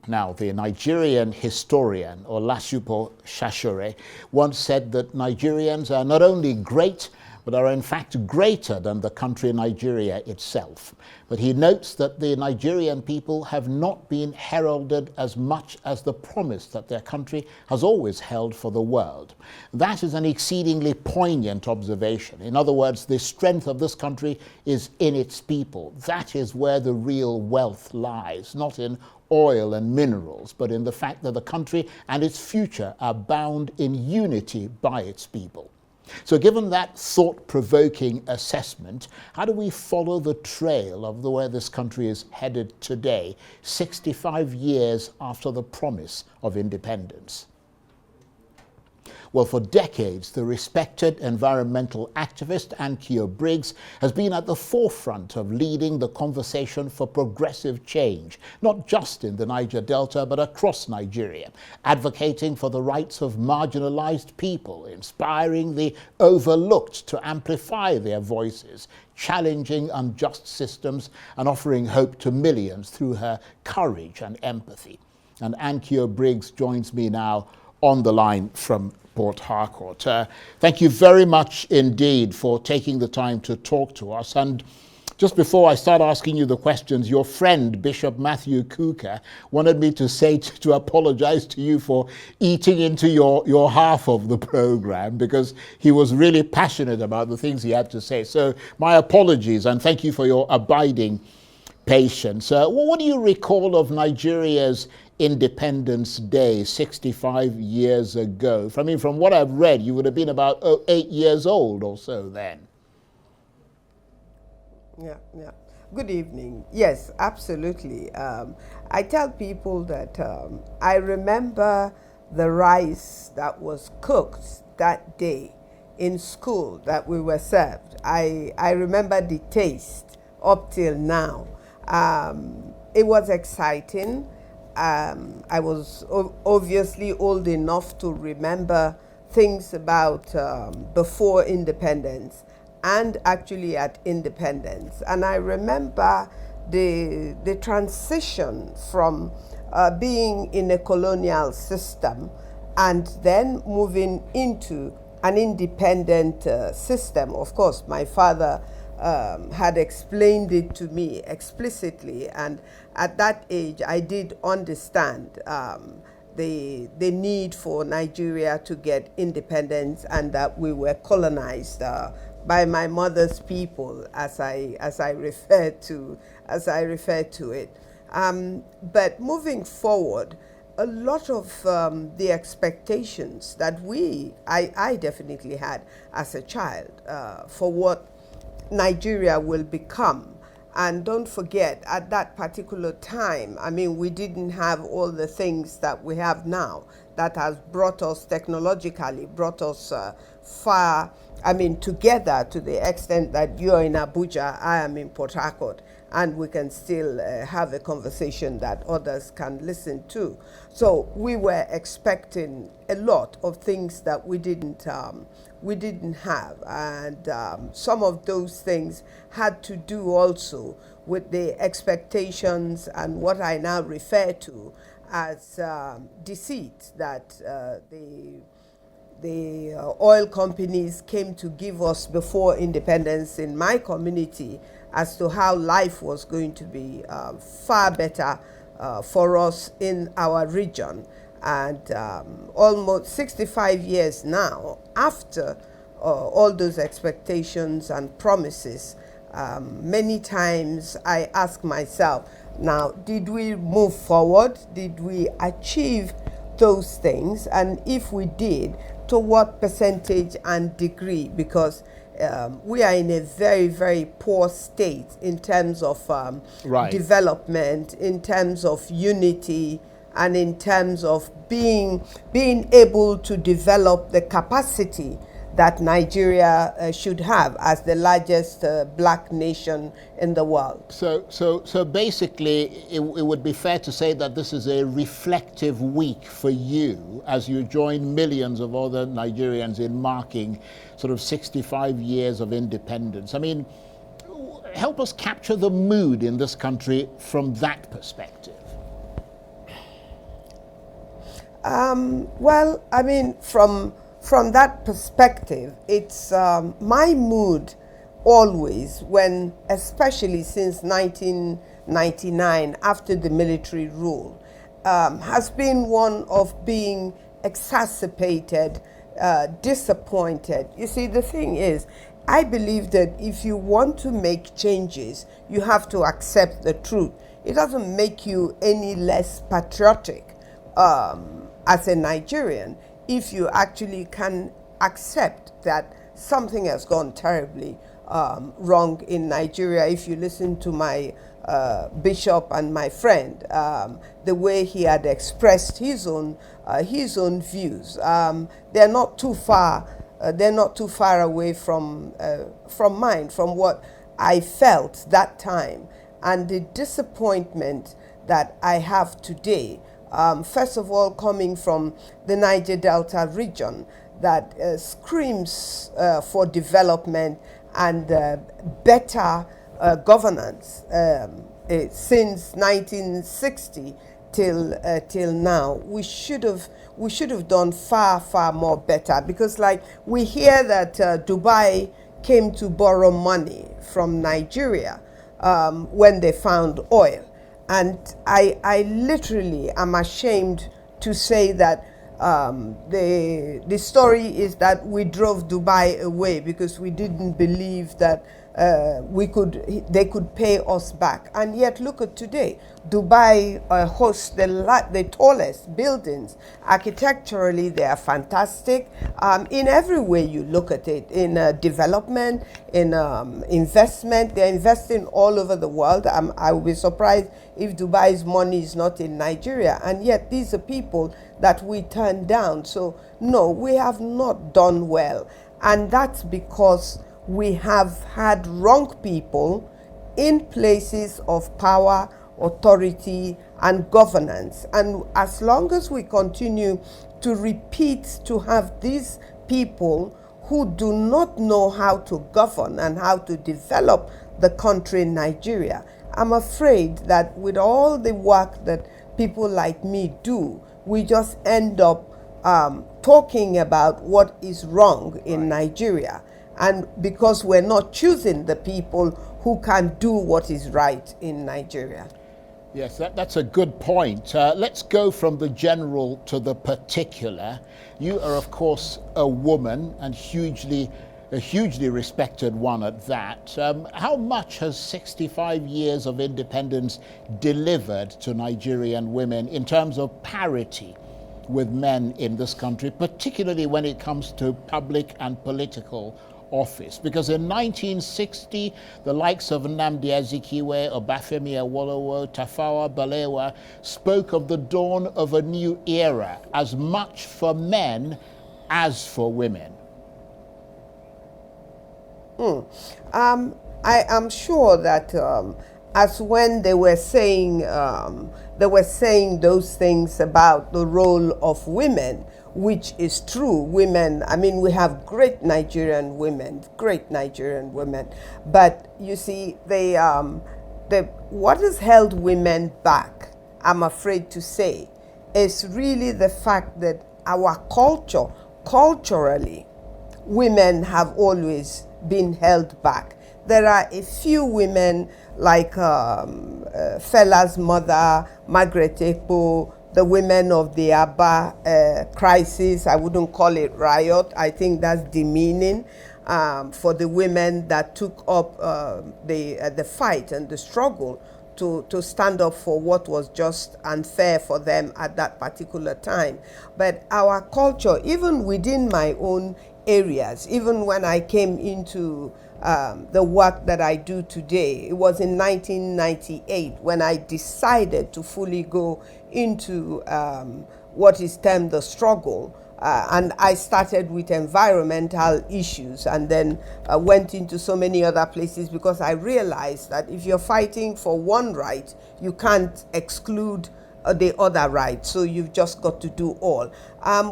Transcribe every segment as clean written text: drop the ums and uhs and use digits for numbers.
Now, the Nigerian historian Olasupo Shashore once said that Nigerians are not only great, but are in fact greater than the country Nigeria itself. But he notes that the Nigerian people have not been heralded as much as the promise that their country has always held for the world. That is an exceedingly poignant observation. In other words, the strength of this country is in its people. That is where the real wealth lies, not in oil and minerals, but in the fact that the country and its future are bound in unity by its people. So given that thought-provoking assessment, how do we follow the trail of where this country is headed today, 65 years after the promise of independence? Well, for decades, the respected environmental activist Ann-Kio Briggs has been at the forefront of leading the conversation for progressive change, not just in the Niger Delta, but across Nigeria, advocating for the rights of marginalized people, inspiring the overlooked to amplify their voices, challenging unjust systems, and offering hope to millions through her courage and empathy. And Ann-Kio Briggs joins me now on the line from Port Harcourt. Thank you very much indeed for taking the time to talk to us. And just before I start asking you the questions, your friend Bishop Matthew Kuka wanted me to say to apologize to you for eating into your half of the program, because he was really passionate about the things he had to say. So my apologies, and thank you for your abiding patience. What do you recall of Nigeria's Independence Day 65 years ago? I mean, from what I've read, you would have been about 8 years old or so then. Yeah. Good evening. Yes, absolutely. I tell people that I remember the rice that was cooked that day in school that we were served. I remember the taste up till now. It was exciting. I was obviously old enough to remember things about before independence and actually at independence. And I remember the transition from being in a colonial system and then moving into an independent system. Of course, my father had explained it to me explicitly, and at that age I did understand the need for Nigeria to get independence, and that we were colonized by my mother's people, as I refer to it. But moving forward, a lot of the expectations that I definitely had as a child for what Nigeria will become. And don't forget, at that particular time, I mean, we didn't have all the things that we have now that has brought us technologically, brought us far, I mean, together to the extent that you're in Abuja, I am in Port Harcourt, and we can still have a conversation that others can listen to. So we were expecting a lot of things that we didn't have, and some of those things had to do also with the expectations and what I now refer to as deceit that the oil companies came to give us before independence in my community as to how life was going to be far better for us in our region. And almost 65 years now, after all those expectations and promises, many times I ask myself, now, did we move forward? Did we achieve those things? And if we did, to what percentage and degree? Because we are in a very, very poor state in terms of development, in terms of unity, and in terms of being able to develop the capacity that Nigeria should have as the largest black nation in the world. So basically, it would be fair to say that this is a reflective week for you as you join millions of other Nigerians in marking sort of 65 years of independence. I mean, help us capture the mood in this country from that perspective. Well, I mean, from that perspective, it's my mood always when, especially since 1999, after the military rule, has been one of being exacerbated, disappointed. You see, the thing is, I believe that if you want to make changes, you have to accept the truth. It doesn't make you any less patriotic as a Nigerian if you actually can accept that something has gone terribly wrong in Nigeria. If you listen to my bishop and my friend, the way he had expressed his own views, they're not too far. They're not too far away from mine, from what I felt that time, and the disappointment that I have today. First of all, coming from the Niger Delta region that screams for development and better governance since 1960 till now. We should have done far more better, because like we hear that Dubai came to borrow money from Nigeria when they found oil. And I literally am ashamed to say that the story is that we drove Dubai away because we didn't believe that they could pay us back. And yet look at today. Dubai hosts the tallest buildings. Architecturally, they are fantastic. In every way you look at it, in development, in investment, they're investing all over the world. I would be surprised if Dubai's money is not in Nigeria. And yet these are people that we turn down. So no, we have not done well. And that's because we have had wrong people in places of power, authority, and governance. And as long as we continue to repeat to have these people who do not know how to govern and how to develop the country in Nigeria, I'm afraid that with all the work that people like me do, we just end up talking about what is wrong in Nigeria. And because we're not choosing the people who can do what is right in Nigeria. Yes, that's a good point. Let's go from the general to the particular. You are, of course, a woman, and a hugely respected one at that. How much has 65 years of independence delivered to Nigerian women in terms of parity with men in this country, particularly when it comes to public and political office? Because in 1960, the likes of Nnamdi Azikiwe, Obafemi Awolowo, Tafawa Balewa spoke of the dawn of a new era, as much for men as for women. I am sure that as when they were saying those things about the role of women, which is true. Women, I mean, we have great Nigerian women, but you see, what has held women back, I'm afraid to say, is really the fact that our culturally, women have always been held back. There are a few women like Fela's mother, Margaret Ekpo, the women of the Aba crisis. I wouldn't call it riot. I think that's demeaning for the women that took up the fight and the struggle to stand up for what was just and fair for them at that particular time. But our culture, even within my own areas, even when I came into the work that I do today, it was in 1998 when I decided to fully go into what is termed the struggle. And I started with environmental issues and then went into so many other places, because I realized that if you're fighting for one right, you can't exclude the other right. So you've just got to do all.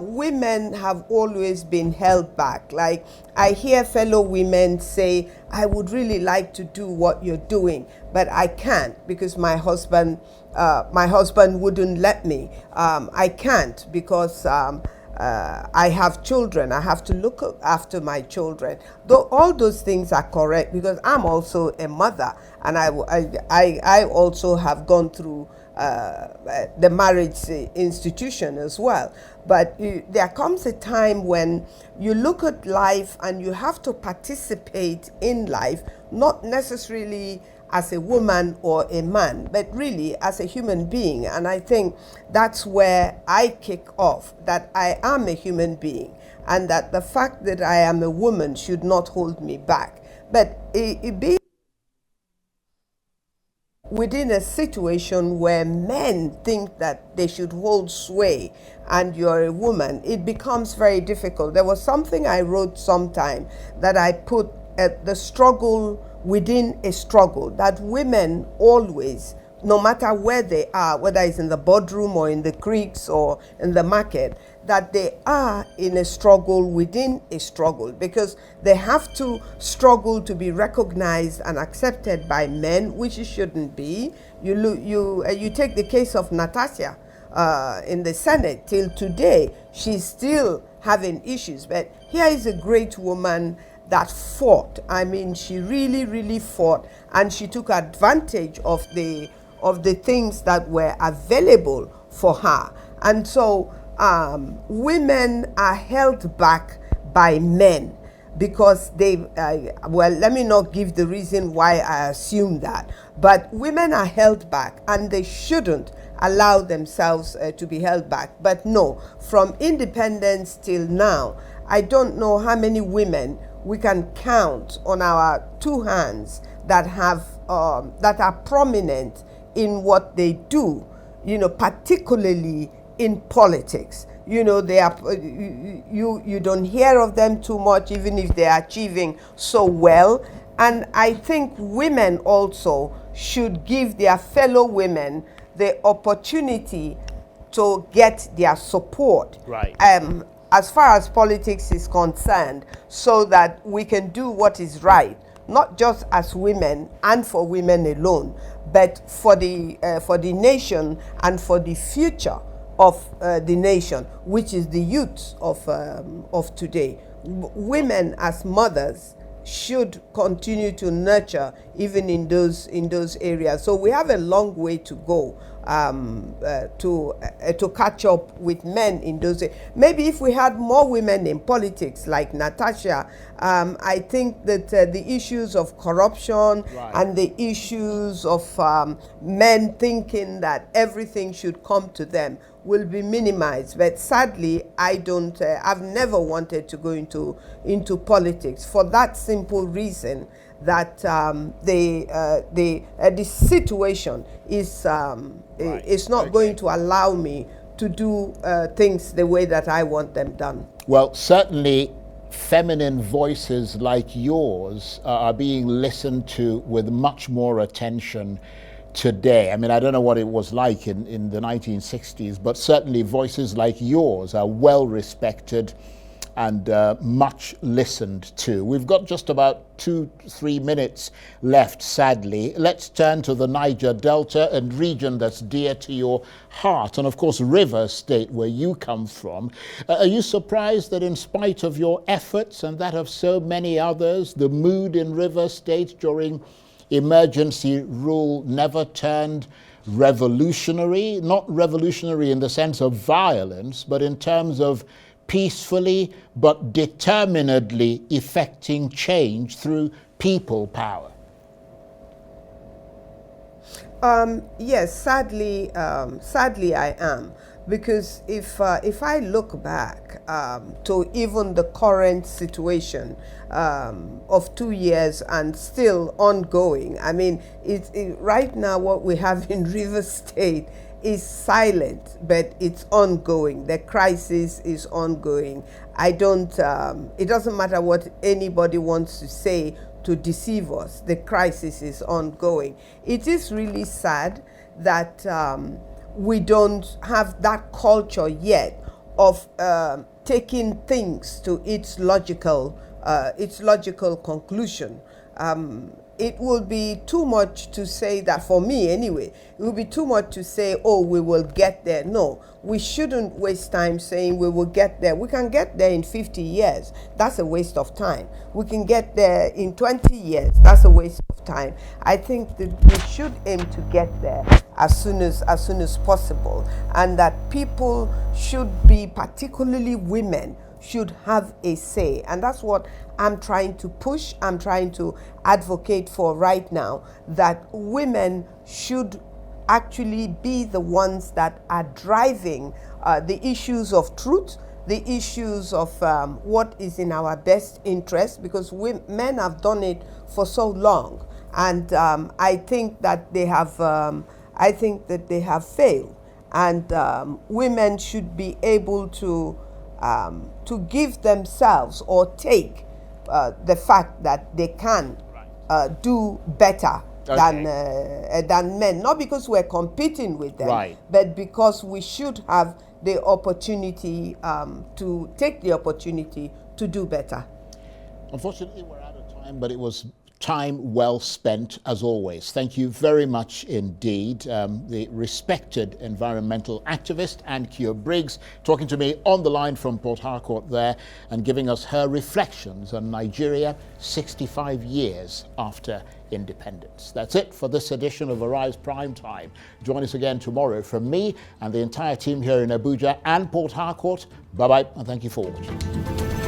Women have always been held back. Like, I hear fellow women say, I would really like to do what you're doing, but I can't because my husband wouldn't let me. I can't because I have children. I have to look after my children. Though all those things are correct, because I'm also a mother, and I also have gone through the marriage institution as well. But there comes a time when you look at life and you have to participate in life, not necessarily as a woman or a man, but really as a human being. And I think that's where I kick off, that I am a human being, and that the fact that I am a woman should not hold me back. But it be within a situation where men think that they should hold sway and you're a woman, it becomes very difficult. There was something I wrote sometime that I put at the struggle within a struggle, that women always, no matter where they are, whether it's in the boardroom or in the creeks or in the market, that they are in a struggle within a struggle, because they have to struggle to be recognized and accepted by men, which it shouldn't be. You take the case of Natasha in the Senate. Till today, she's still having issues. But here is a great woman that fought. I mean, she really, really fought, and she took advantage of the things that were available for her. And so women are held back by men because they, well, let me not give the reason why I assume that, but women are held back, and they shouldn't allow themselves to be held back. But no, from independence till now, I don't know how many women we can count on our two hands that have that are prominent in what they do, particularly in politics. They are, you don't hear of them too much, even if they are achieving so well. And I think women also should give their fellow women the opportunity to get their support. Right. As far as politics is concerned, so that we can do what is right, not just as women and for women alone, but for the nation and for the future of the nation, which is the youth of today. Women as mothers should continue to nurture even in those areas. So we have a long way to go to catch up with men in those. Maybe if we had more women in politics like Natasha, I think that the issues of corruption and the issues of men thinking that everything should come to them will be minimized. But sadly, I've never wanted to go into politics for that simple reason, that the situation is not going to allow me to do things the way that I want them done. Well, certainly feminine voices like yours are being listened to with much more attention today. I mean, I don't know what it was like in the 1960s, but certainly voices like yours are well respected and much listened to. We've got just about 2-3 minutes left, sadly. Let's turn to the Niger Delta, a region that's dear to your heart, and of course River State, where you come from. Are you surprised that in spite of your efforts and that of so many others, the mood in River State during emergency rule never turned revolutionary? Not revolutionary in the sense of violence, but in terms of peacefully but determinedly effecting change through people power? Yes, sadly I am, because if I look back to even the current situation of 2 years and still ongoing, I mean, right now what we have in River State is silent, but it's ongoing. The crisis is ongoing. It doesn't matter what anybody wants to say to deceive us. The crisis is ongoing. It is really sad that we don't have that culture yet of taking things to its logical conclusion. It will be too much to say that, for me anyway, it will be too much to say, oh, we will get there. No, we shouldn't waste time saying we will get there. We can get there in 50 years. That's a waste of time. We can get there in 20 years. That's a waste of time. I think that we should aim to get there as soon as possible, and that people should be, particularly women, should have a say. And that's what I'm trying to push, I'm trying to advocate for right now, that women should actually be the ones that are driving the issues of truth, the issues of what is in our best interest, because men have done it for so long. And I think that they have failed. And women should be able to give themselves or take the fact that they can do better than men, not because we're competing with them, but because we should have the opportunity to take the opportunity to do better. Unfortunately, we're out of time, but it was time well spent, as always. Thank you very much indeed. The respected environmental activist, Ann-Kio Briggs, talking to me on the line from Port Harcourt there and giving us her reflections on Nigeria 65 years after independence. That's it for this edition of Arise Prime Time. Join us again tomorrow. From me and the entire team here in Abuja and Port Harcourt, bye-bye and thank you for watching.